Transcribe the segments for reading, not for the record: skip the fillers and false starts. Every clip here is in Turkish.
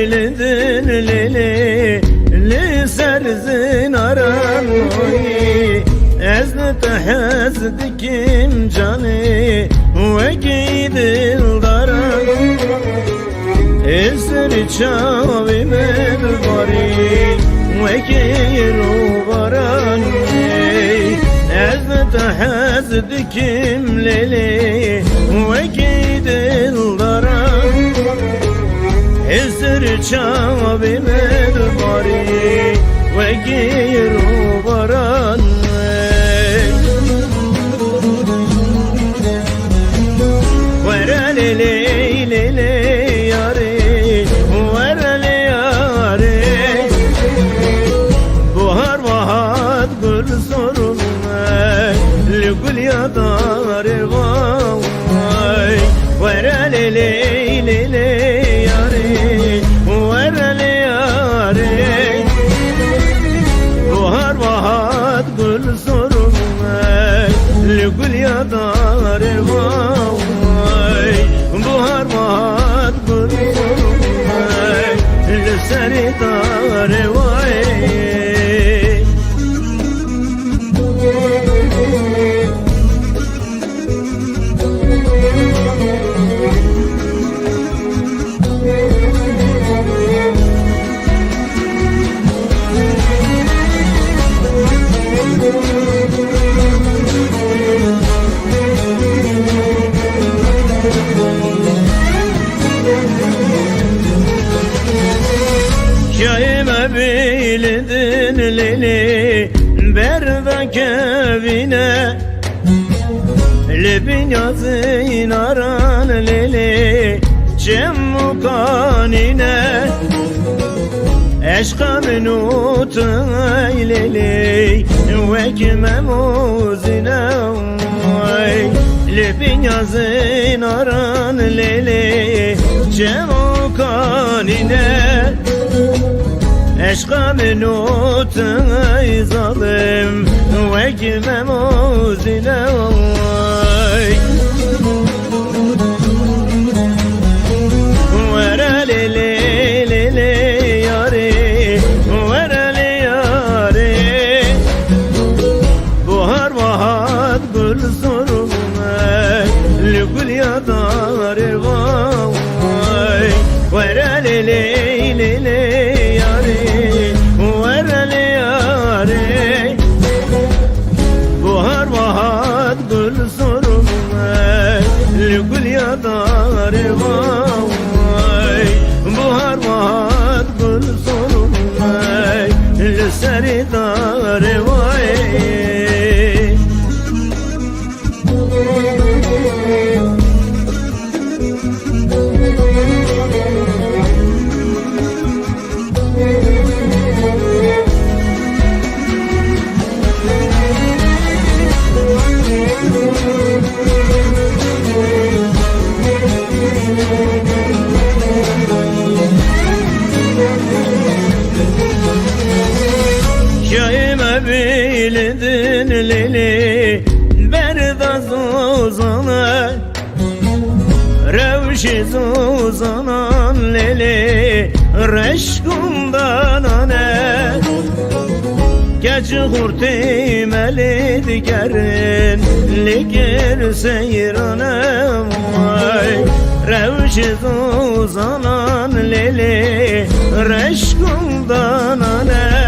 beylidin lili لسرزن أرانوي أزنت حزدكم جاني وكيد الدران إسر تشاوي بالباري وكيرو براني أزنت حزدكم ليلي وكيد الدران إسر تشاوي بالباري وكيرو براني قل يا دار واي ورا ليلي ليلي يا ريت ورا لي يا ريت بهار وهات قل سرمي قل يا دار واي بهار وهات قل سرمي لسري دار واي beylidin lili berdak evine Lebin yazın aran lili cemmukanine Eşka minutun lili vekmem uzine Lebin yazın aran lili cemmukanine Eşka minutun ey zalim Vekmem uzine Vera lili lili yari Vera li yari Buhar vahat gül sorumay Ligül yadar vay Vera lili lili قل يا دار واي بهار وهات قل صرمي لسري دار واي beylidin lili berdaz uzana Revşi uzanan lili reşkundan ane Gece hurti melid gerin ligir seyranem vay Revşi uzanan lili reşkundan ane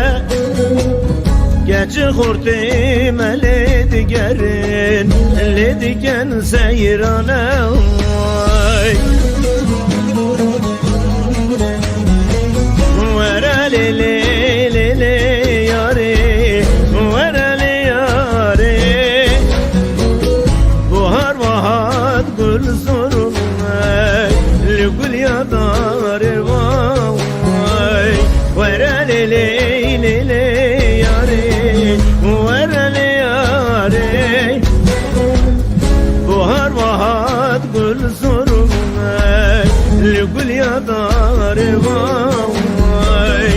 Gece hurti melid gerin lidiken seyrane vay Vera lili lili yari Vera li yari Buhar vahat gül sorumay Ligül yadar vay Vera lili lili Vera li yari Buhar vahat gül sorumay Ligül yadar vay